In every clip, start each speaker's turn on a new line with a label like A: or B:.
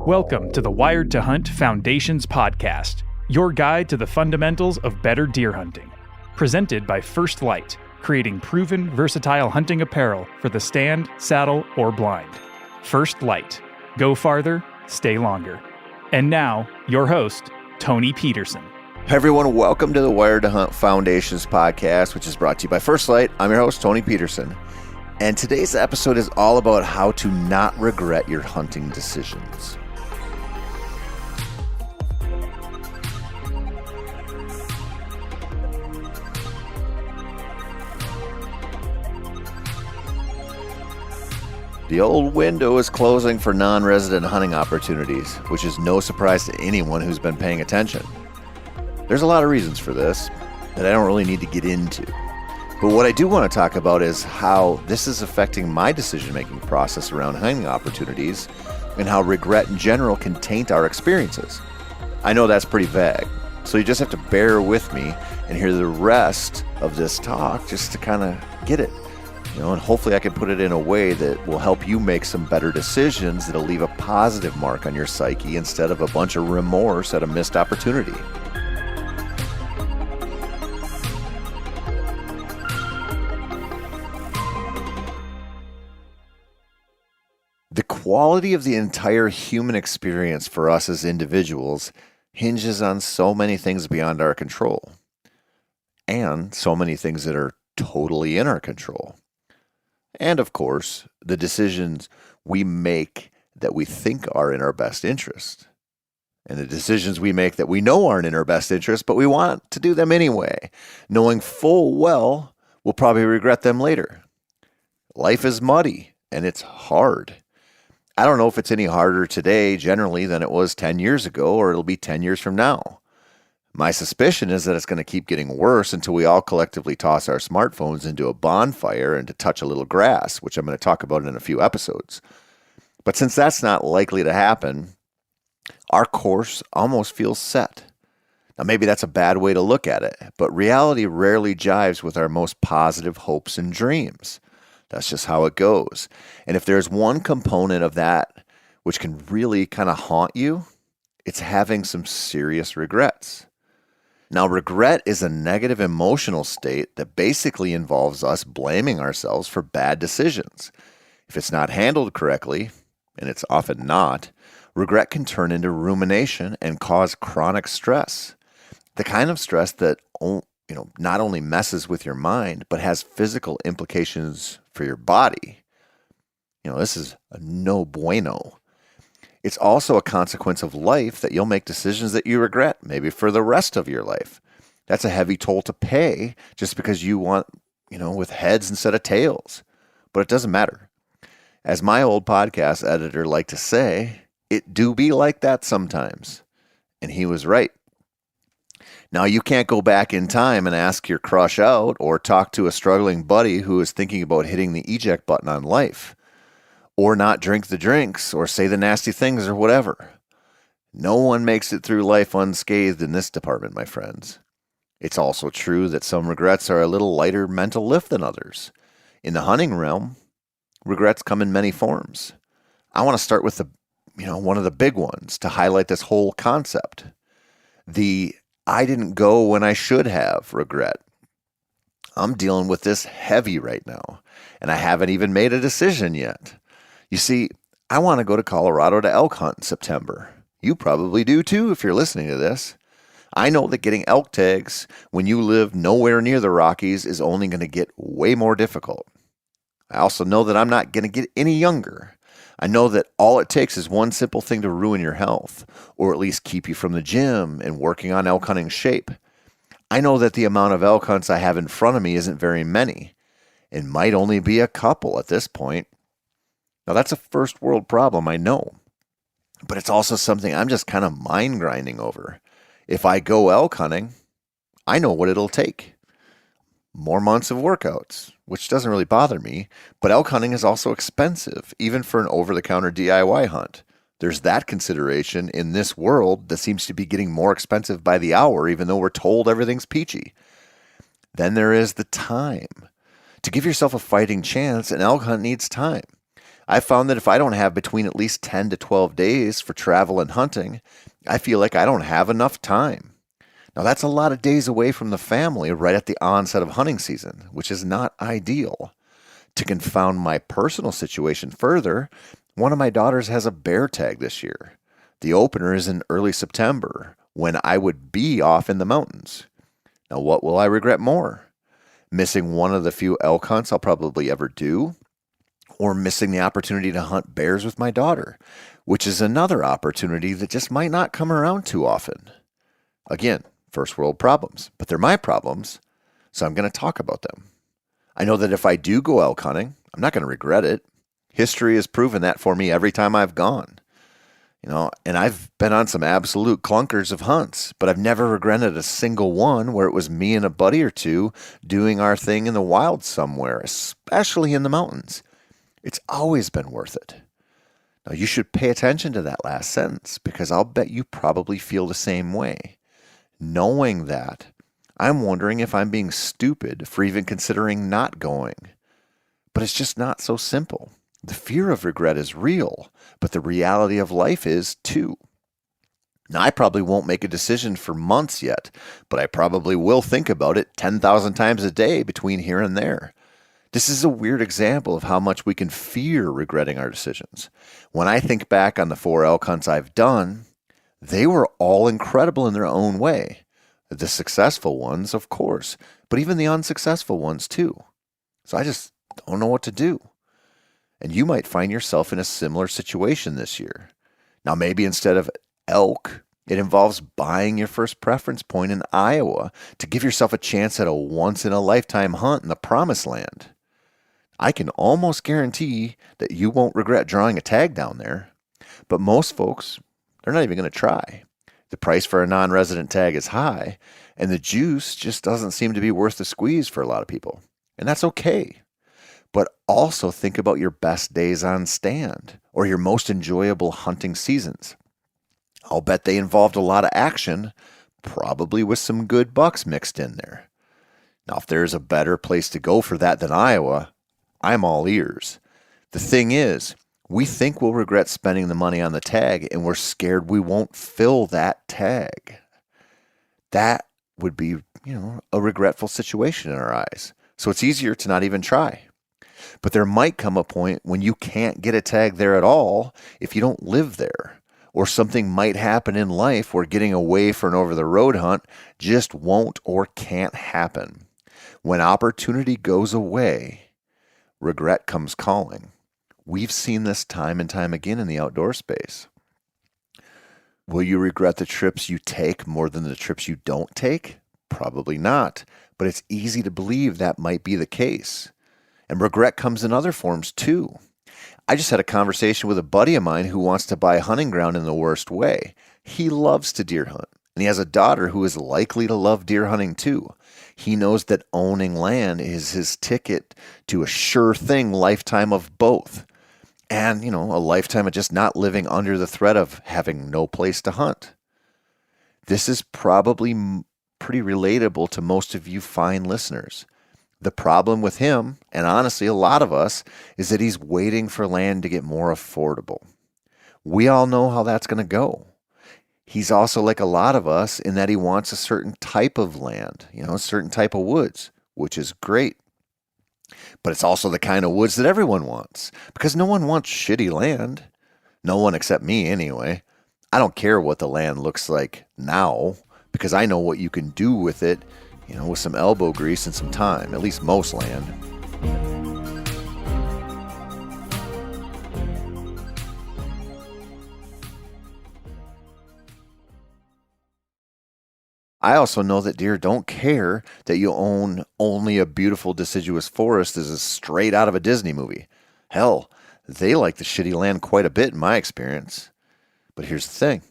A: Welcome to the Wired to Hunt Foundations podcast, your guide to the fundamentals of better deer hunting. Presented by First Light, creating proven, versatile hunting apparel for the stand, saddle, or blind. First Light. Go farther, stay longer. And now, your host, Tony Peterson.
B: Hey everyone, welcome to the Wired to Hunt Foundations podcast, which is brought to you by First Light. I'm your host, Tony Peterson. And today's episode is all about how to not regret your hunting decisions. The old window is closing for non-resident hunting opportunities, which is no surprise to anyone who's been paying attention. There's a lot of reasons for this that I don't really need to get into. But what I do want to talk about is how this is affecting my decision-making process around hunting opportunities and how regret in general can taint our experiences. I know that's pretty vague, so you just have to bear with me and hear the rest of this talk just to kind of get it. And hopefully I can put it in a way that will help you make some better decisions that'll leave a positive mark on your psyche instead of a bunch of remorse at a missed opportunity. The quality of the entire human experience for us as individuals hinges on so many things beyond our control, and so many things that are totally in our control. And of course, the decisions we make that we think are in our best interest. And the decisions we make that we know aren't in our best interest, but we want to do them anyway, knowing full well we'll probably regret them later. Life is muddy and it's hard. I don't know if it's any harder today generally than it was 10 years ago, or it'll be 10 years from now. My suspicion is that it's going to keep getting worse until we all collectively toss our smartphones into a bonfire and to touch a little grass, which I'm going to talk about in a few episodes. But since that's not likely to happen, our course almost feels set. Now, maybe that's a bad way to look at it, but reality rarely jives with our most positive hopes and dreams. That's just how it goes. And if there's one component of that which can really kind of haunt you, it's having some serious regrets. Now, regret is a negative emotional state that basically involves us blaming ourselves for bad decisions. If it's not handled correctly, and it's often not, regret can turn into rumination and cause chronic stress. The kind of stress that not only messes with your mind, but has physical implications for your body. This is a no bueno. It's also a consequence of life that you'll make decisions that you regret, maybe for the rest of your life. That's a heavy toll to pay just because you want, with heads instead of tails. But it doesn't matter. As my old podcast editor liked to say, it do be like that sometimes. And he was right. Now, you can't go back in time and ask your crush out or talk to a struggling buddy who is thinking about hitting the eject button on life, or not drink the drinks or say the nasty things or whatever. No one makes it through life unscathed in this department, my friends. It's also true that some regrets are a little lighter mental lift than others. In the hunting realm, regrets come in many forms. I want to start with one of the big ones to highlight this whole concept. The I didn't go when I should have regret. I'm dealing with this heavy right now, and I haven't even made a decision yet. You see, I want to go to Colorado to elk hunt in September. You probably do too if you're listening to this. I know that getting elk tags when you live nowhere near the Rockies is only going to get way more difficult. I also know that I'm not going to get any younger. I know that all it takes is one simple thing to ruin your health, or at least keep you from the gym and working on elk hunting shape. I know that the amount of elk hunts I have in front of me isn't very many. It might only be a couple at this point. Now, that's a first world problem, I know. But it's also something I'm just kind of mind grinding over. If I go elk hunting, I know what it'll take. More months of workouts, which doesn't really bother me, but elk hunting is also expensive, even for an over-the-counter DIY hunt. There's that consideration in this world that seems to be getting more expensive by the hour, even though we're told everything's peachy. Then there is the time. To give yourself a fighting chance, an elk hunt needs time. I found that if I don't have between at least 10 to 12 days for travel and hunting, I feel like I don't have enough time. Now, that's a lot of days away from the family right at the onset of hunting season, which is not ideal. To confound my personal situation further, one of my daughters has a bear tag this year. The opener is in early September, when I would be off in the mountains. Now, what will I regret more? Missing one of the few elk hunts I'll probably ever do, or missing the opportunity to hunt bears with my daughter, which is another opportunity that just might not come around too often. Again, first world problems, but they're my problems, so I'm going to talk about them. I know that if I do go elk hunting, I'm not going to regret it. History has proven that for me every time I've gone. And I've been on some absolute clunkers of hunts, but I've never regretted a single one where it was me and a buddy or two doing our thing in the wild somewhere, especially in the mountains. It's always been worth it. Now, you should pay attention to that last sentence because I'll bet you probably feel the same way. Knowing that, I'm wondering if I'm being stupid for even considering not going. But it's just not so simple. The fear of regret is real, but the reality of life is too. Now, I probably won't make a decision for months yet, but I probably will think about it 10,000 times a day between here and there. This is a weird example of how much we can fear regretting our decisions. When I think back on the 4 elk hunts I've done, they were all incredible in their own way. The successful ones, of course, but even the unsuccessful ones too. So I just don't know what to do. And you might find yourself in a similar situation this year. Now, maybe instead of elk, it involves buying your first preference point in Iowa to give yourself a chance at a once-in-a-lifetime hunt in the Promised Land. I can almost guarantee that you won't regret drawing a tag down there. But most folks, they're not even going to try. The price for a non-resident tag is high, and the juice just doesn't seem to be worth the squeeze for a lot of people. And that's okay. But also think about your best days on stand or your most enjoyable hunting seasons. I'll bet they involved a lot of action, probably with some good bucks mixed in there. Now, if there's a better place to go for that than Iowa, I'm all ears. The thing is, we think we'll regret spending the money on the tag, and we're scared we won't fill that tag. That would be, a regretful situation in our eyes. So it's easier to not even try. But there might come a point when you can't get a tag there at all if you don't live there. Or something might happen in life where getting away for an over-the-road hunt just won't or can't happen. When opportunity goes away, regret comes calling. We've seen this time and time again in the outdoor space. Will you regret the trips you take more than the trips you don't take? Probably not, but it's easy to believe that might be the case. And regret comes in other forms too. I just had a conversation with a buddy of mine who wants to buy hunting ground in the worst way. He loves to deer hunt, and he has a daughter who is likely to love deer hunting too. He knows that owning land is his ticket to a sure thing lifetime of both. And, a lifetime of just not living under the threat of having no place to hunt. This is probably pretty relatable to most of you fine listeners. The problem with him, and honestly a lot of us, is that he's waiting for land to get more affordable. We all know how that's going to go. He's also like a lot of us in that he wants a certain type of land, a certain type of woods, which is great. But it's also the kind of woods that everyone wants, because no one wants shitty land. No one except me anyway. I don't care what the land looks like now, because I know what you can do with it, with some elbow grease and some time, at least most land. I also know that deer don't care that you own only a beautiful deciduous forest as is straight out of a Disney movie. Hell, they like the shitty land quite a bit in my experience. But here's the thing.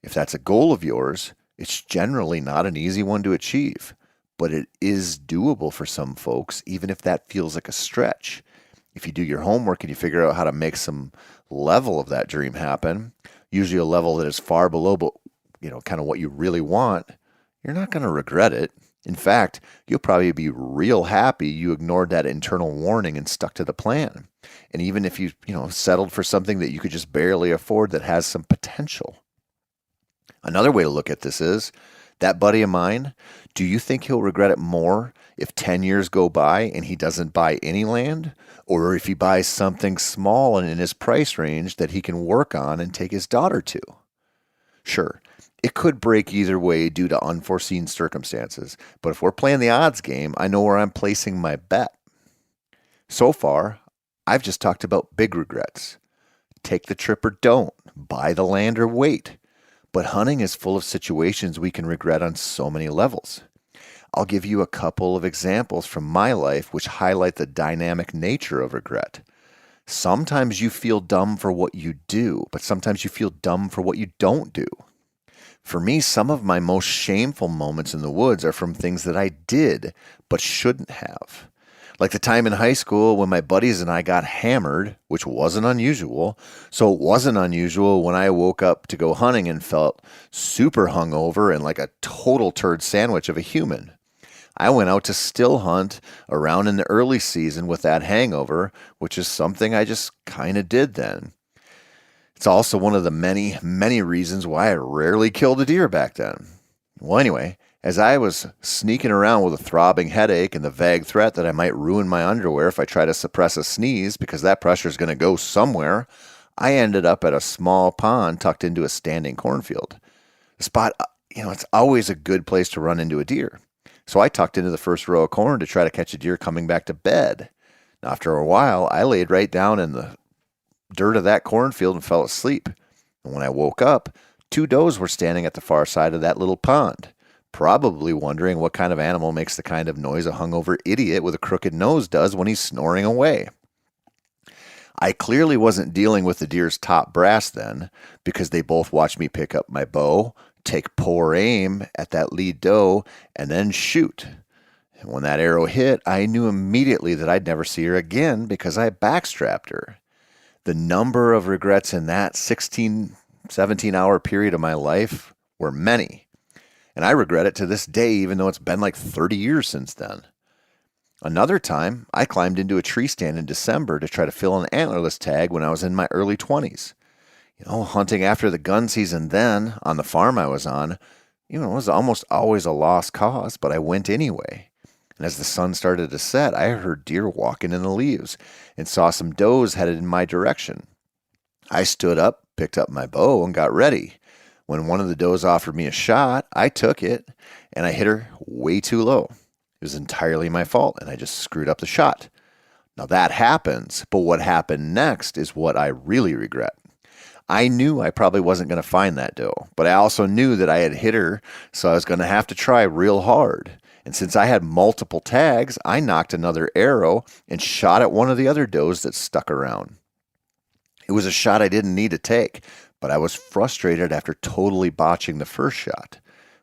B: If that's a goal of yours, it's generally not an easy one to achieve. But it is doable for some folks, even if that feels like a stretch. If you do your homework and you figure out how to make some level of that dream happen, usually a level that is far below, but kind of what you really want, you're not going to regret it. In fact, you'll probably be real happy you ignored that internal warning and stuck to the plan. And even if you settled for something that you could just barely afford that has some potential. Another way to look at this is, that buddy of mine, do you think he'll regret it more if 10 years go by and he doesn't buy any land? Or if he buys something small and in his price range that he can work on and take his daughter to? Sure, it could break either way due to unforeseen circumstances, but if we're playing the odds game, I know where I'm placing my bet. So far, I've just talked about big regrets. Take the trip or don't, buy the land or wait. But hunting is full of situations we can regret on so many levels. I'll give you a couple of examples from my life which highlight the dynamic nature of regret. Sometimes you feel dumb for what you do, but sometimes you feel dumb for what you don't do. For me, some of my most shameful moments in the woods are from things that I did but shouldn't have. Like the time in high school when my buddies and I got hammered, which wasn't unusual. So it wasn't unusual when I woke up to go hunting and felt super hungover and like a total turd sandwich of a human. I went out to still hunt around in the early season with that hangover, which is something I just kind of did then. It's also one of the many, many reasons why I rarely killed a deer back then. Well, anyway, as I was sneaking around with a throbbing headache and the vague threat that I might ruin my underwear if I try to suppress a sneeze because that pressure is going to go somewhere, I ended up at a small pond tucked into a standing cornfield. The spot, it's always a good place to run into a deer. So I tucked into the first row of corn to try to catch a deer coming back to bed. Now, after a while, I laid right down in the dirt of that cornfield and fell asleep. And when I woke up, 2 does were standing at the far side of that little pond, probably wondering what kind of animal makes the kind of noise a hungover idiot with a crooked nose does when he's snoring away. I clearly wasn't dealing with the deer's top brass then, because they both watched me pick up my bow, take poor aim at that lead doe, and then shoot. And when that arrow hit, I knew immediately that I'd never see her again because I backstrapped her. The number of regrets in that 16, 17-hour period of my life were many. And I regret it to this day, even though it's been like 30 years since then. Another time, I climbed into a tree stand in December to try to fill an antlerless tag when I was in my early 20s. Hunting after the gun season then, on the farm I was on, it was almost always a lost cause, but I went anyway. And as the sun started to set, I heard deer walking in the leaves and saw some does headed in my direction. I stood up, picked up my bow, and got ready. When one of the does offered me a shot, I took it, and I hit her way too low. It was entirely my fault, and I just screwed up the shot. Now that happens, but what happened next is what I really regret. I knew I probably wasn't going to find that doe, but I also knew that I had hit her, so I was going to have to try real hard. And since I had multiple tags, I knocked another arrow and shot at one of the other does that stuck around. It was a shot I didn't need to take, but I was frustrated after totally botching the first shot.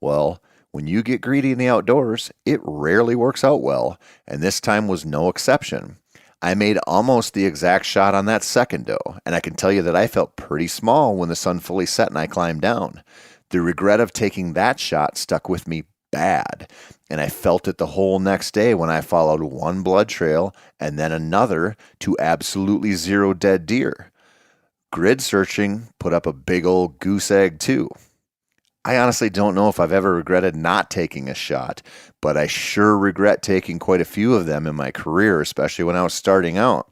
B: Well, when you get greedy in the outdoors, it rarely works out well, and this time was no exception. I made almost the exact shot on that second doe, and I can tell you that I felt pretty small when the sun fully set and I climbed down. The regret of taking that shot stuck with me bad, and I felt it the whole next day when I followed one blood trail and then another to absolutely zero dead deer. Grid searching put up a big old goose egg too. I honestly don't know if I've ever regretted not taking a shot, but I sure regret taking quite a few of them in my career, especially when I was starting out.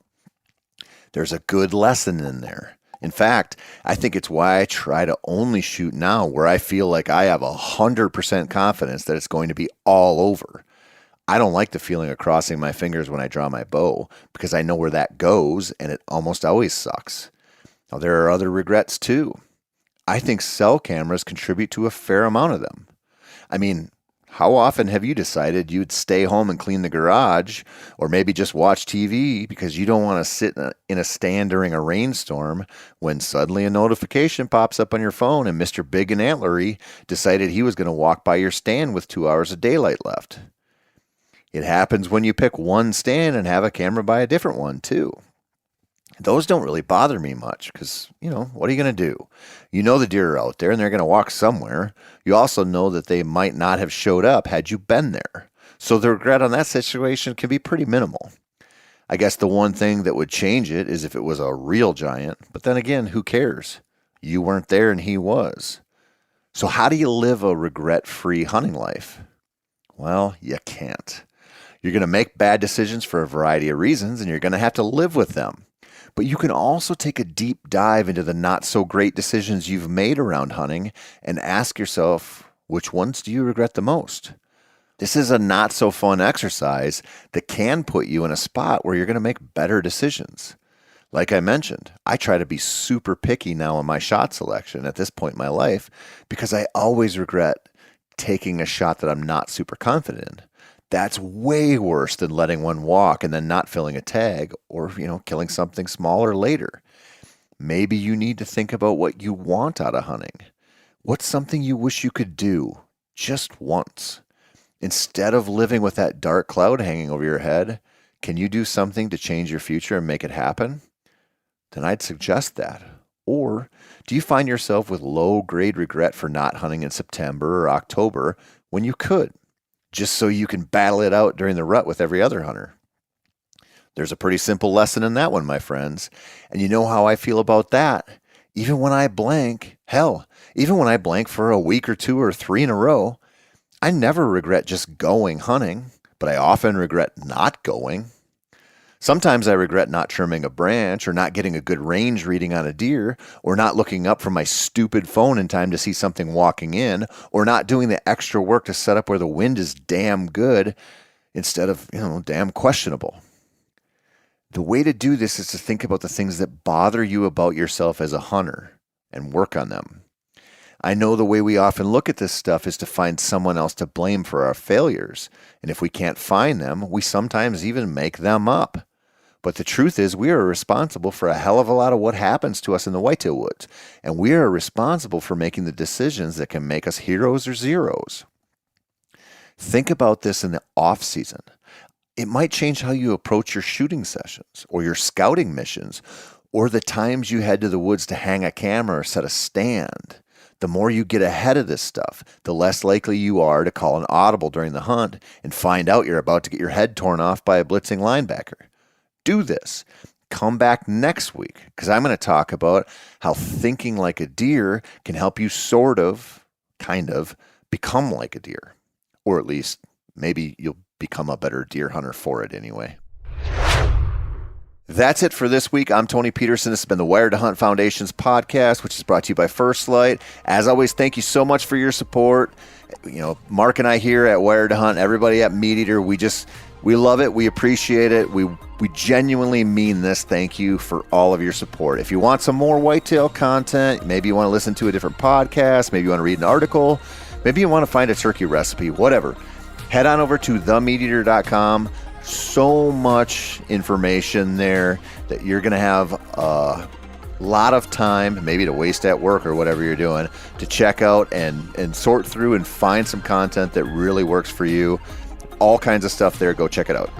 B: There's a good lesson in there. In fact, I think it's why I try to only shoot now where I feel like I have 100% confidence that it's going to be all over. I don't like the feeling of crossing my fingers when I draw my bow because I know where that goes and it almost always sucks. Now, there are other regrets too. I think cell cameras contribute to a fair amount of them. I mean, how often have you decided you'd stay home and clean the garage or maybe just watch TV because you don't want to sit in a stand during a rainstorm when suddenly a notification pops up on your phone and Mr. Big and Antlery decided he was going to walk by your stand with 2 hours of daylight left? It happens when you pick one stand and have a camera by a different one too. Those don't really bother me much because, what are you going to do? You know the deer are out there and they're going to walk somewhere. You also know that they might not have showed up had you been there. So the regret on that situation can be pretty minimal. I guess the one thing that would change it is if it was a real giant, but then again, who cares? You weren't there and he was. So how do you live a regret-free hunting life? Well, you can't. You're going to make bad decisions for a variety of reasons, and you're going to have to live with them. But you can also take a deep dive into the not-so-great decisions you've made around hunting and ask yourself, which ones do you regret the most? This is a not-so-fun exercise that can put you in a spot where you're going to make better decisions. Like I mentioned, I try to be super picky now in my shot selection at this point in my life because I always regret taking a shot that I'm not super confident in. That's way worse than letting one walk and then not filling a tag or, killing something smaller later. Maybe you need to think about what you want out of hunting. What's something you wish you could do just once? Instead of living with that dark cloud hanging over your head, can you do something to change your future and make it happen? Then I'd suggest that. Or do you find yourself with low-grade regret for not hunting in September or October when you could, just so you can battle it out during the rut with every other hunter? There's a pretty simple lesson in that one, my friends. And you know how I feel about that. Even when I blank, even when I blank for a week or 2 or 3 in a row, I never regret just going hunting, but I often regret not going. Sometimes I regret not trimming a branch or not getting a good range reading on a deer or not looking up from my stupid phone in time to see something walking in or not doing the extra work to set up where the wind is damn good instead of, damn questionable. The way to do this is to think about the things that bother you about yourself as a hunter and work on them. I know the way we often look at this stuff is to find someone else to blame for our failures. And if we can't find them, we sometimes even make them up. But the truth is we are responsible for a hell of a lot of what happens to us in the whitetail woods. And we are responsible for making the decisions that can make us heroes or zeros. Think about this in the off season. It might change how you approach your shooting sessions or your scouting missions or the times you head to the woods to hang a camera or set a stand. The more you get ahead of this stuff, the less likely you are to call an audible during the hunt and find out you're about to get your head torn off by a blitzing linebacker. Do this. Come back next week because I'm going to talk about how thinking like a deer can help you kind of, become like a deer. Or at least maybe you'll become a better deer hunter for it anyway. That's it for this week. I'm Tony Peterson. This has been the Wired to Hunt Foundation's podcast, which is brought to you by First Light. As always, thank you so much for your support. Mark and I here at Wired to Hunt, everybody at Meat Eater, we love it. We appreciate it. We genuinely mean this. Thank you for all of your support. If you want some more whitetail content, maybe you want to listen to a different podcast, maybe you want to read an article, maybe you want to find a turkey recipe, whatever, head on over to themeateater.com. So much information there that you're going to have a lot of time, maybe to waste at work or whatever you're doing, to check out and sort through and find some content that really works for you. All kinds of stuff there. Go check it out.